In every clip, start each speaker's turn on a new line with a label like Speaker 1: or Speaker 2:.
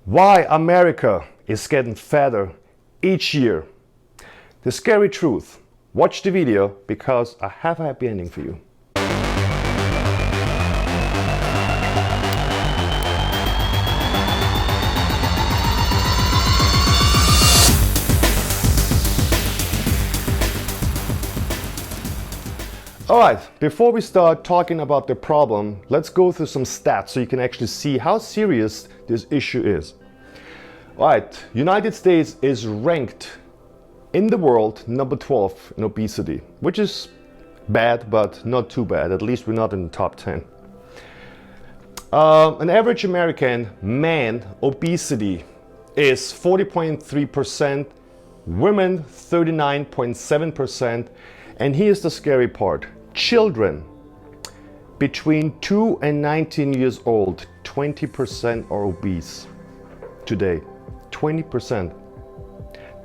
Speaker 1: Why America is getting fatter each year. The scary truth. Watch the video because I have a happy ending for you. Alright, before we start talking about the problem, let's go through some stats so you can actually see how serious this issue is. Alright, United States is ranked in the world number 12 in obesity, which is bad, but not too bad. At least we're not in the top 10. An average American man obesity is 40.3%, women 39.7%, and here's the scary part. Children between 2 and 19 years old, 20% are obese today. 20%.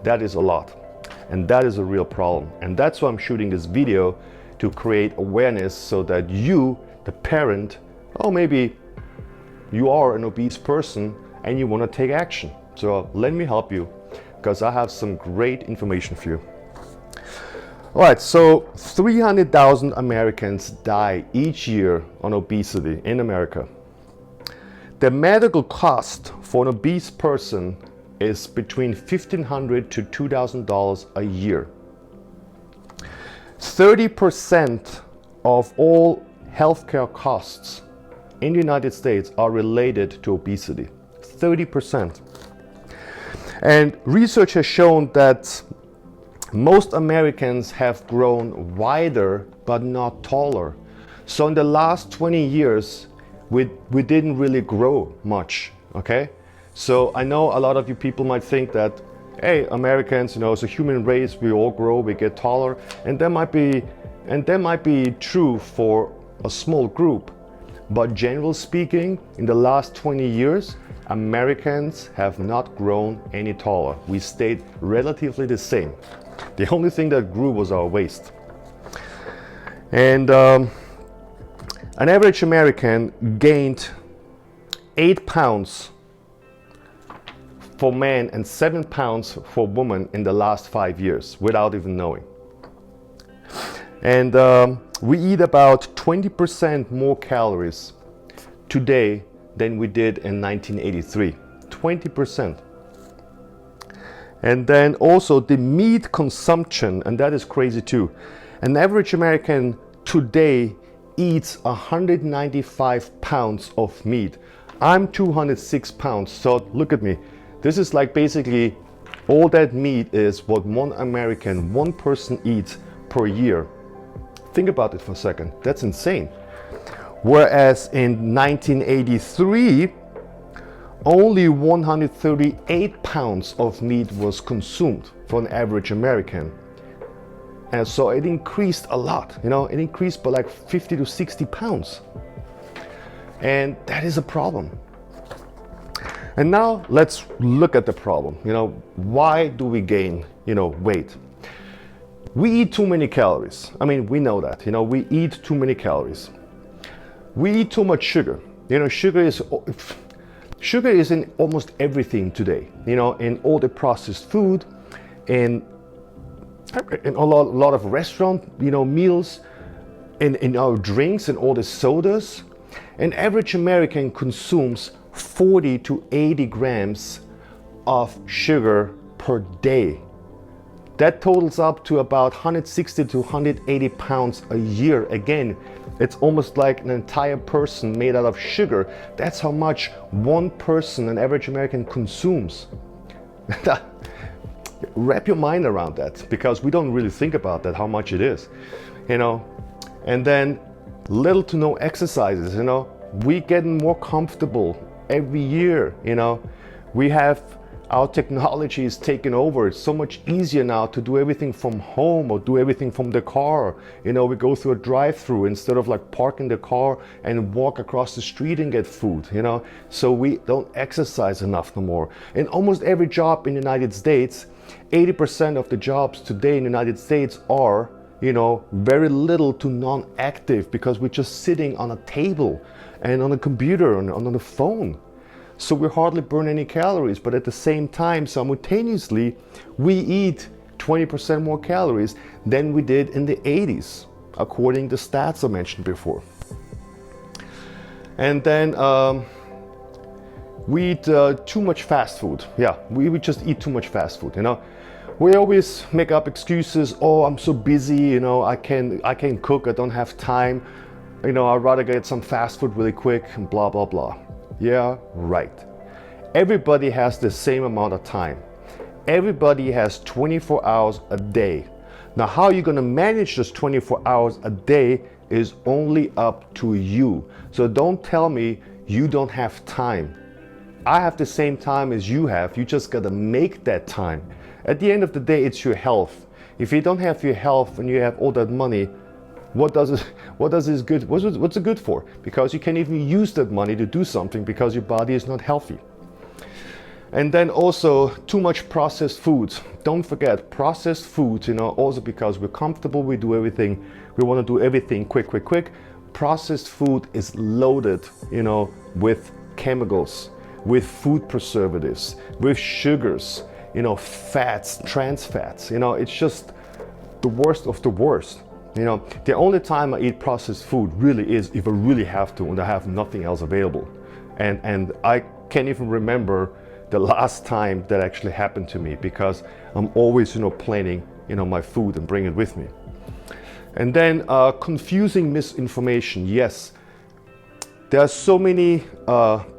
Speaker 1: That is a lot. And that is a real problem. And that's why I'm shooting this video, to create awareness so that you, the parent, or maybe you are an obese person and you want to take action. So let me help you, because I have some great information for you. All right, so 300,000 Americans die each year on obesity in America. The medical cost for an obese person is between $1,500 to $2,000 a year. 30% of all healthcare costs in the United States are related to obesity. 30%. And research has shown that most Americans have grown wider but not taller. So in the last 20 years, we didn't really grow much, okay? So I know a lot of you people might think that, hey, Americans, it's a human race, we all grow, we get taller, and that might be true for a small group. But generally speaking, in the last 20 years, Americans have not grown any taller. We stayed relatively the same. The only thing that grew was our waist. And an average American gained 8 pounds for men and 7 pounds for women in the last 5 years without even knowing. And we eat about 20% more calories today than we did in 1983. 20%. And then also the meat consumption, and that is crazy too. An average American today eats 195 pounds of meat. I'm 206 pounds, so look at me. This is like basically all that meat is what one person eats per year. Think about it for a second. That's insane. Whereas in 1983, only 138 pounds of meat was consumed for an average American. And so it increased a lot, it increased by like 50 to 60 pounds. And that is a problem. And now let's look at the problem. Why do we gain, weight? We eat too many calories. We know that, we eat too many calories. We eat too much sugar. Sugar is in almost everything today, in all the processed food, in a lot of restaurant, meals, in our drinks and all the sodas. An average American consumes 40 to 80 grams of sugar per day. That totals up to about 160 to 180 pounds a year. Again, it's almost like an entire person made out of sugar. That's how much one person, an average American, consumes. Wrap your mind around that, because we don't really think about that, how much it is, And then little to no exercises, we getting more comfortable every year, We have our technology is taken over. It's so much easier now to do everything from home or do everything from the car. We go through a drive-through instead of like parking the car and walk across the street and get food, So we don't exercise enough no more. In almost every job in the United States, 80% of the jobs today in the United States are, very little to non-active, because we're just sitting on a table and on a computer and on the phone. so we hardly burn any calories, but at the same time, simultaneously, we eat 20% more calories than we did in the 80s, according to stats I mentioned before. And then we eat too much fast food. Yeah, we just eat too much fast food, you know. We always make up excuses. Oh, I'm so busy, you know, I can't cook, I don't have time, you know, I'd rather get some fast food really quick and blah, blah, blah. Yeah, right. Everybody has the same amount of time. Everybody has 24 hours a day. Now, how you're gonna manage those 24 hours a day is only up to you. So don't tell me you don't have time. I have the same time as you have. You just gotta make that time. At the end of the day, it's your health. If you don't have your health and you have all that money, what's it good for? Because you can't even use that money to do something because your body is not healthy. And then also too much processed foods. Don't forget processed foods, you know, also because we're comfortable, we do everything, we want to do everything quick. Processed food is loaded, you know, with chemicals, with food preservatives, with sugars, you know, fats, trans fats, you know, it's just the worst of the worst. You know, the only time I eat processed food really is if I really have to and I have nothing else available. And I can't even remember the last time that actually happened to me because I'm always, you know, planning, you know, my food and bring it with me. And then confusing misinformation. Yes, there are so many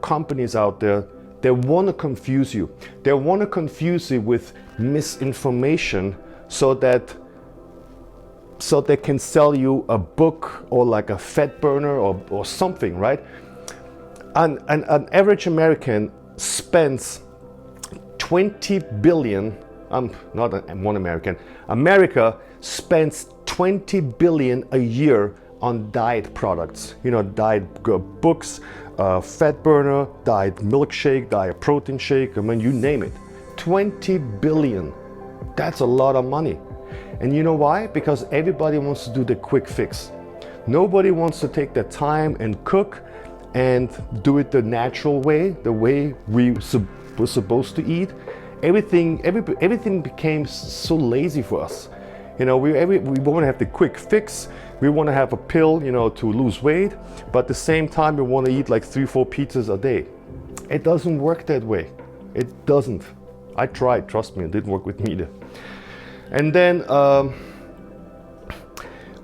Speaker 1: companies out there that want to confuse you. They want to confuse you with misinformation so they can sell you a book or like a fat burner or something, right? An average American spends 20 billion, not one American, America spends 20 billion a year on diet products, you know, diet books, fat burner, diet milkshake, diet protein shake, I mean, you name it. 20 billion, that's a lot of money. And you know why? Because everybody wants to do the quick fix. Nobody wants to take the time and cook and do it the natural way, the way we were supposed to eat. Everything became so lazy for us. You know, we want to have the quick fix. We want to have a pill, you know, to lose weight, but at the same time we want to eat like 3-4 pizzas a day. It doesn't work that way. It doesn't. I tried, trust me, it didn't work with me either. And then,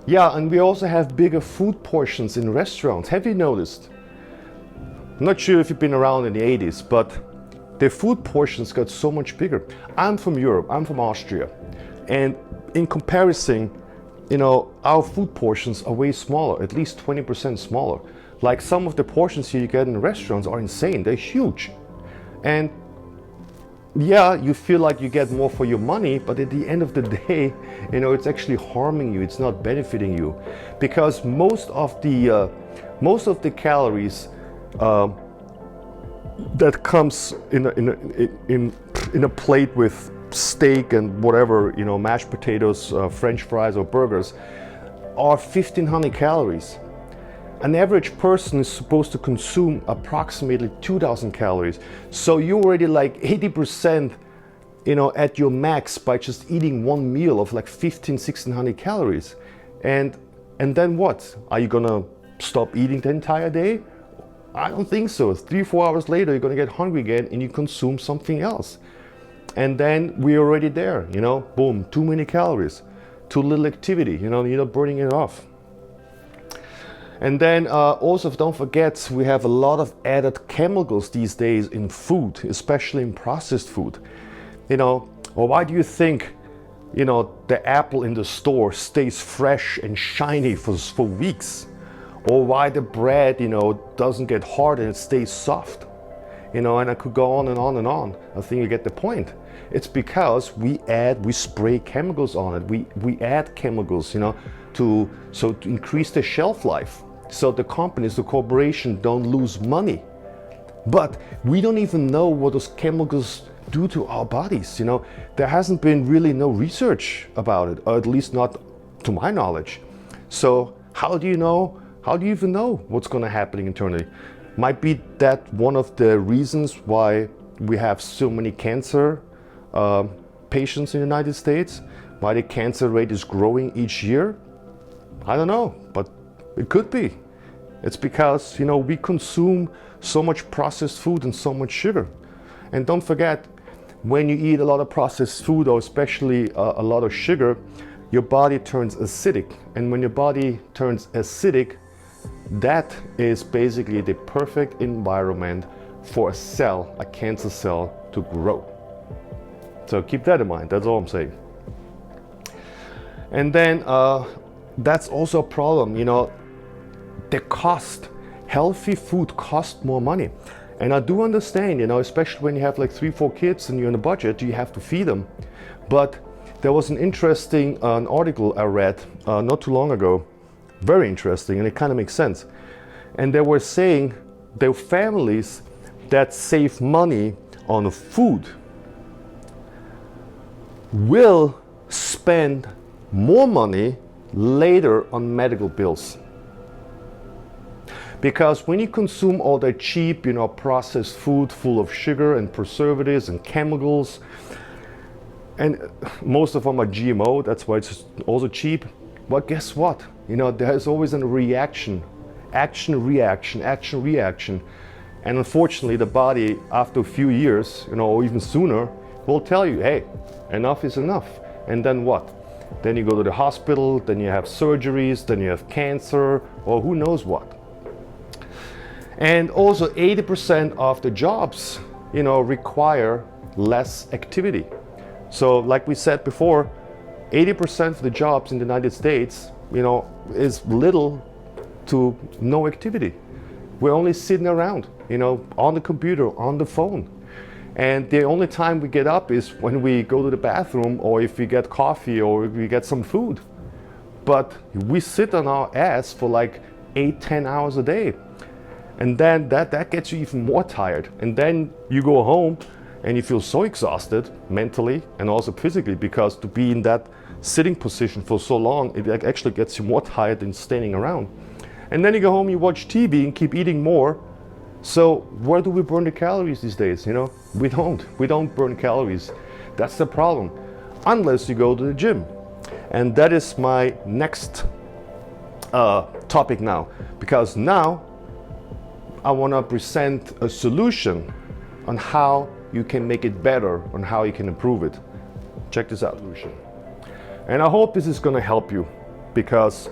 Speaker 1: yeah, and we also have bigger food portions in restaurants. Have you noticed? I'm not sure if you've been around in the 80s, but the food portions got so much bigger. I'm from Europe, I'm from Austria. And in comparison, you know, our food portions are way smaller, at least 20% smaller. Like some of the portions here you get in restaurants are insane, they're huge. And yeah, you feel like you get more for your money, but at the end of the day, you know, it's actually harming you, it's not benefiting you. Because most of the calories that comes in a plate with steak and whatever, you know, mashed potatoes, French fries or burgers are 1,500 calories. An average person is supposed to consume approximately 2,000 calories. So you're already like 80%, you know, at your max by just eating one meal of like 1,600 calories. And then what? Are you gonna stop eating the entire day? I don't think so. 3-4 hours later, you're gonna get hungry again and you consume something else. And then we're already there, you know, boom, too many calories, too little activity, you know, you're not burning it off. And then also don't forget, we have a lot of added chemicals these days in food, especially in processed food. You know, or why do you think, you know, the apple in the store stays fresh and shiny for weeks? Or why the bread, you know, doesn't get hard and it stays soft? You know, and I could go on and on and on. I think you get the point. It's because we spray chemicals on it. We add chemicals, you know, to increase the shelf life. So the companies, the corporation don't lose money. But we don't even know what those chemicals do to our bodies, you know. There hasn't been really no research about it, or at least not to my knowledge. So how do you even know what's gonna happen internally? Might be that one of the reasons why we have so many cancer patients in the United States, why the cancer rate is growing each year. I don't know, but it could be. It's because, you know, we consume so much processed food and so much sugar. And don't forget, when you eat a lot of processed food, or especially a lot of sugar, your body turns acidic. And when your body turns acidic, that is basically the perfect environment for a cell, a cancer cell, to grow. So keep that in mind, that's all I'm saying. And then that's also a problem, you know, the cost. Healthy food costs more money. And I do understand, you know, especially when you have like 3-4 kids and you're on a budget, you have to feed them. But there was an interesting article I read not too long ago, very interesting, and it kind of makes sense. And they were saying the families that save money on food will spend more money later on medical bills. Because when you consume all that cheap, you know, processed food full of sugar and preservatives and chemicals, and most of them are GMO, that's why it's also cheap. But guess what? You know, there's always a reaction, action, reaction, action, reaction. And unfortunately, the body, after a few years, you know, or even sooner, will tell you, hey, enough is enough. And then what? Then you go to the hospital, then you have surgeries, then you have cancer, or who knows what. And also 80% of the jobs, you know, require less activity. So like we said before, 80% of the jobs in the United States, you know, is little to no activity. We're only sitting around, you know, on the computer, on the phone. And the only time we get up is when we go to the bathroom, or if we get coffee, or if we get some food. But we sit on our ass for like 8-10 hours a day. And then that gets you even more tired. And then you go home and you feel so exhausted mentally and also physically, because to be in that sitting position for so long, it actually gets you more tired than standing around. And then you go home, you watch TV and keep eating more. So where do we burn the calories these days? You know, we don't burn calories. That's the problem, unless you go to the gym. And that is my next topic now, because now I want to present a solution on how you can make it better, on how you can improve it. Check this out. And I hope this is going to help you, because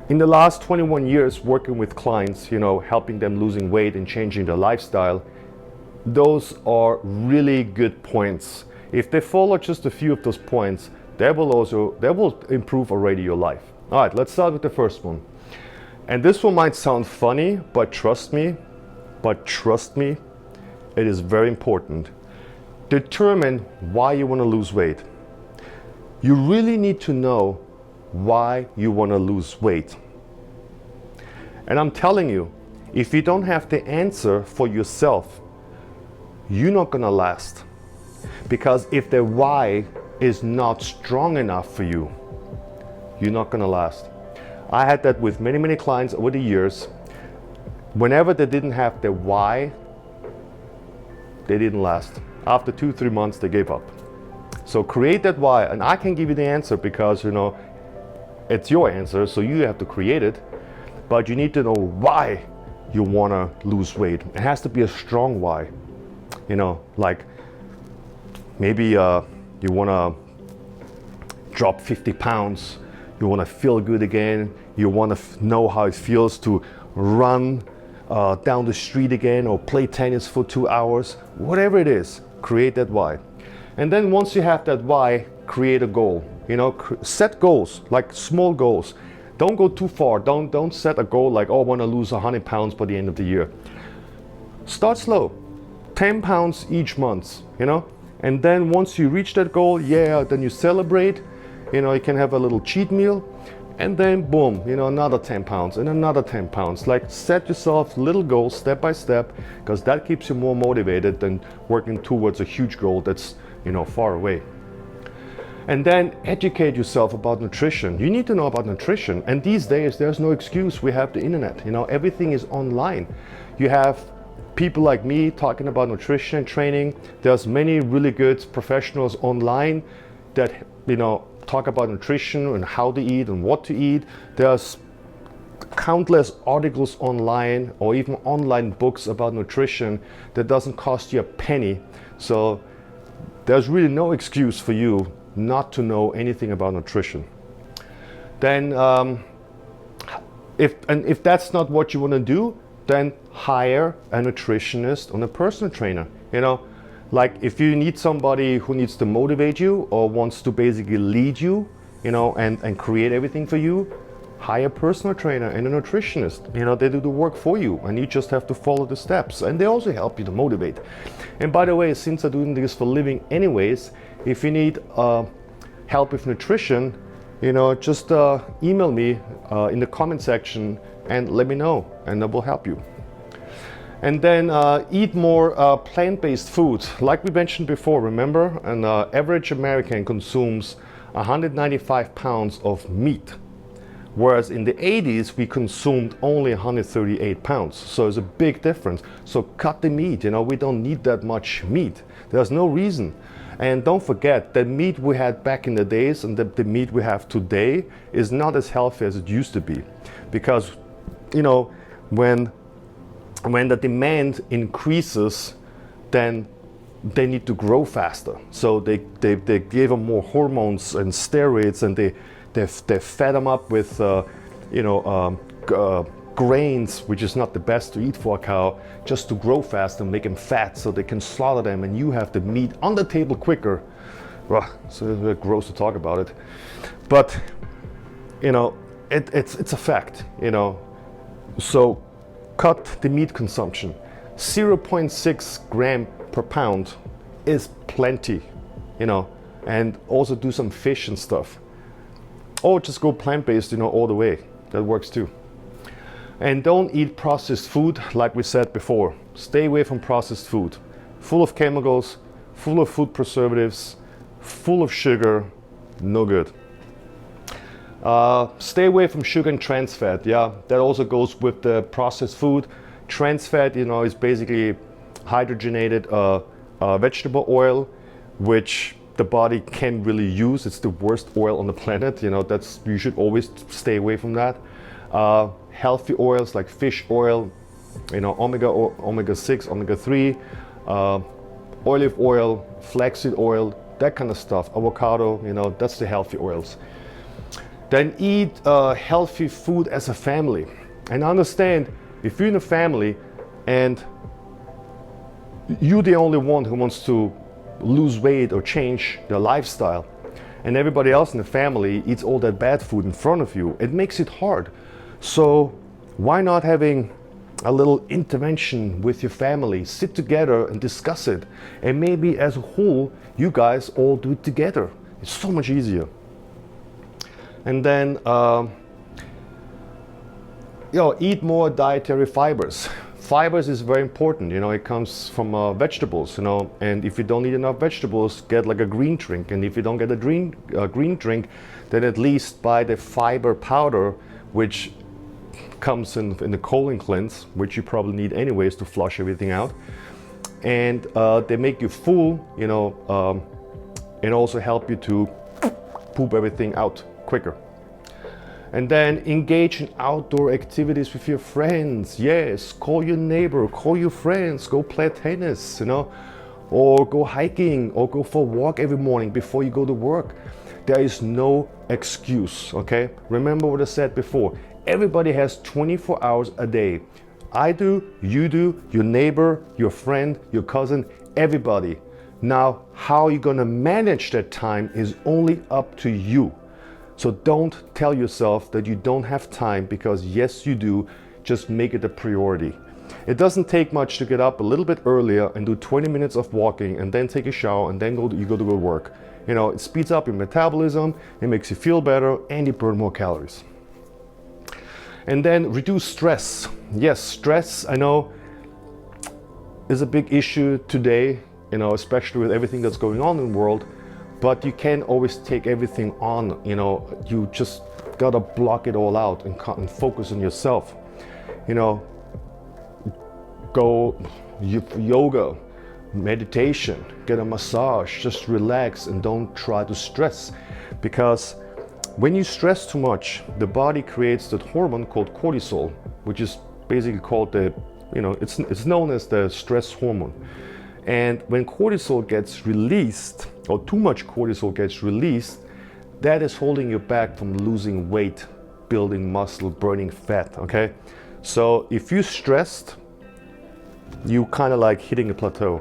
Speaker 1: in the last 21 years working with clients, you know, helping them losing weight and changing their lifestyle, those are really good points. If they follow just a few of those points, they will improve already your life. All right, let's start with the first one. And this one might sound funny, but trust me, it is very important. Determine why you want to lose weight. You really need to know why you want to lose weight. And I'm telling you, if you don't have the answer for yourself, you're not going to last. Because if the why is not strong enough for you, you're not going to last. I had that with many clients over the years. Whenever they didn't have the why, they didn't last. After 2-3 months, they gave up. So create that why, and I can give you the answer, because, you know, it's your answer, so you have to create it. But you need to know why you want to lose weight. It has to be a strong why. You know, like maybe you want to drop 50 pounds. You want to feel good again. You want to know how it feels to run down the street again, or play tennis for 2 hours. Whatever it is, create that why. And then once you have that why, create a goal. You know, set goals, like small goals. Don't go too far. Don't set a goal like, oh, I want to lose 100 pounds by the end of the year. Start slow. 10 pounds each month, you know? And then once you reach that goal, yeah, then you celebrate. You know, you can have a little cheat meal, and then boom, you know, another 10 pounds and another 10 pounds. Like, set yourself little goals step by step, because that keeps you more motivated than working towards a huge goal that's, you know, far away. And then educate yourself about nutrition. You need to know about nutrition. And these days, there's no excuse. We have the internet. You know, everything is online. You have people like me talking about nutrition and training. There's many really good professionals online that, you know, talk about nutrition and how to eat and what to eat. There's countless articles online or even online books about nutrition that doesn't cost you a penny. So there's really no excuse for you not to know anything about nutrition. Then if that's not what you want to do, then hire a nutritionist or a personal trainer. You know, like if you need somebody who needs to motivate you or wants to basically lead you, you know, and create everything for you, hire a personal trainer and a nutritionist. You know, they do the work for you and you just have to follow the steps, and they also help you to motivate. And by the way, since I'm doing this for a living anyways, if you need help with nutrition, you know, just email me in the comment section and let me know, and I will help you. And then eat more plant-based food. Like we mentioned before, remember, an average American consumes 195 pounds of meat, whereas in the 80s we consumed only 138 pounds. So it's a big difference. So cut the meat. You know, we don't need that much meat. There's no reason. And don't forget, the meat we had back in the days and the meat we have today is not as healthy as it used to be. Because, you know, when the demand increases, then they need to grow faster. So they give them more hormones and steroids, and they fed them up with grains, which is not the best to eat for a cow, just to grow fast and make them fat so they can slaughter them and you have the meat on the table quicker. So it's gross to talk about it, but you know, it's a fact, you know. So cut the meat consumption. 0.6 gram per pound is plenty, you know, and also do some fish and stuff. Or just go plant-based, you know, all the way. That works too. And don't eat processed food, like we said before. Stay away from processed food. Full of chemicals, full of food preservatives, full of sugar, no good. Stay away from sugar and trans fat. Yeah, that also goes with the processed food. Trans fat, you know, is basically hydrogenated vegetable oil, which the body can't really use. It's the worst oil on the planet. You know, you should always stay away from that. Healthy oils like fish oil, you know, omega-6, omega-3, olive oil, flaxseed oil, that kind of stuff. Avocado, you know, that's the healthy oils. Then eat healthy food as a family. And understand, if you're in a family and you're the only one who wants to lose weight or change their lifestyle, and everybody else in the family eats all that bad food in front of you, it makes it hard. So why not having a little intervention with your family, sit together and discuss it, and maybe as a whole you guys all do it together. It's so much easier. And then eat more dietary fibers. Fibers is very important, you know, it comes from vegetables, you know, and if you don't eat enough vegetables, get like a green drink. And if you don't get a green drink, then at least buy the fiber powder, which comes in the colon cleanse, which you probably need anyways to flush everything out. And they make you full, you know, and also help you to poop everything out quicker. And then engage in outdoor activities with your friends. Yes, call your neighbor, call your friends, go play tennis, you know, or go hiking, or go for a walk every morning before you go to work. There is no excuse, okay? Remember what I said before. Everybody has 24 hours a day. I do, you do, your neighbor, your friend, your cousin, everybody. Now, how you're gonna manage that time is only up to you. So don't tell yourself that you don't have time, because yes, you do. Just make it a priority. It doesn't take much to get up a little bit earlier and do 20 minutes of walking and then take a shower and then you go to work. You know, it speeds up your metabolism, it makes you feel better, and you burn more calories. And then reduce stress. Yes, stress, I know, is a big issue today, you know, especially with everything that's going on in the world. but you can't always take everything on, you know, you just gotta block it all out and focus on yourself. You know, go yoga, meditation, get a massage, just relax and don't try to stress, because when you stress too much, the body creates that hormone called cortisol, which is basically called the, you know, it's known as the stress hormone. And when cortisol gets released, or too much cortisol gets released, that is holding you back from losing weight, building muscle, burning fat, okay? So if you're stressed, you kind of like hitting a plateau.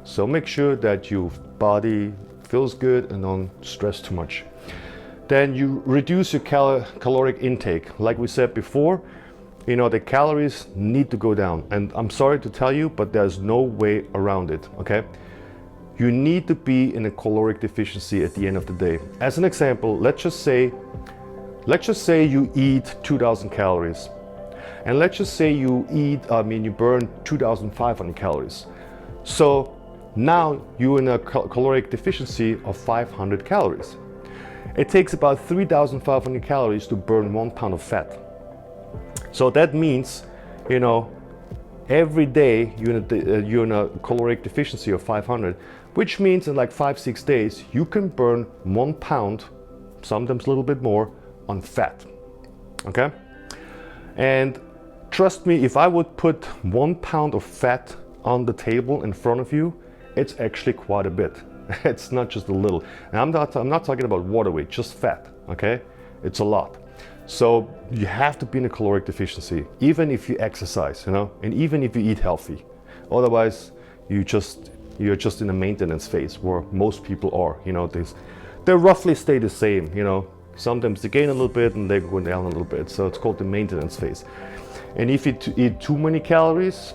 Speaker 1: So make sure that your body feels good and don't stress too much. Then you reduce your caloric intake. Like we said before, you know, the calories need to go down. And I'm sorry to tell you, but there's no way around it, okay? You need to be in a caloric deficiency at the end of the day. As an example, let's just say you eat 2,000 calories. And let's just say you burn 2,500 calories. So now you're in a caloric deficiency of 500 calories. It takes about 3,500 calories to burn 1 pound of fat. So that means, you know, every day you're in a caloric deficiency of 500, which means in like 5-6 days, you can burn 1 pound, sometimes a little bit more, on fat, okay? And trust me, if I would put 1 pound of fat on the table in front of you, it's actually quite a bit. It's not just a little. And I'm not talking about water weight, just fat, okay? It's a lot. So you have to be in a caloric deficiency, even if you exercise, you know, and even if you eat healthy. Otherwise, you're just in a maintenance phase where most people are, you know, they roughly stay the same, you know. Sometimes they gain a little bit and they go down a little bit. So it's called the maintenance phase. And if you eat too many calories,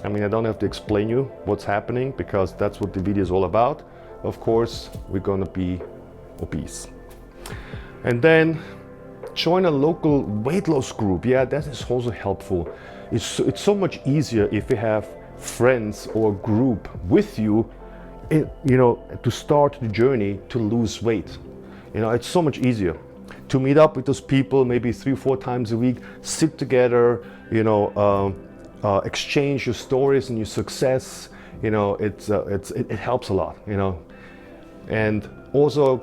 Speaker 1: I mean, I don't have to explain you what's happening because that's what the video is all about. Of course, we're gonna be obese. And then join a local weight loss group. Yeah, that is also helpful. It's so much easier if you have friends or a group with you, you know, to start the journey to lose weight. You know, it's so much easier to meet up with those people maybe 3-4 times a week, sit together, you know, exchange your stories and your success. You know, it helps a lot, you know. And also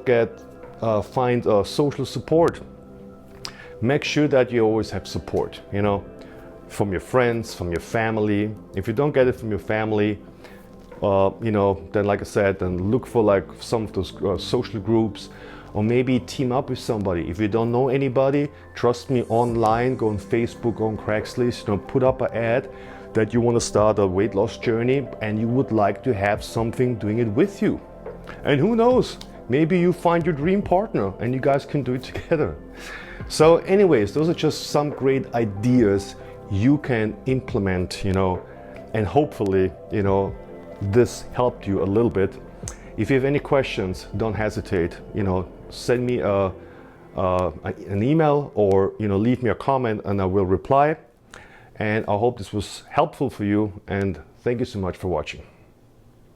Speaker 1: find social support. Make sure that you always have support, you know, from your friends, from your family. If you don't get it from your family, you know, then like I said, then look for like some of those social groups, or maybe team up with somebody. If you don't know anybody, trust me, online, go on Facebook, go on Craigslist, you know, put up an ad that you want to start a weight loss journey and you would like to have something doing it with you. And who knows, maybe you find your dream partner and you guys can do it together. So anyways, those are just some great ideas you can implement, you know, and hopefully, you know, this helped you a little bit. If you have any questions, don't hesitate, you know, send me an email or, you know, leave me a comment and I will reply. And I hope this was helpful for you, and thank you so much for watching.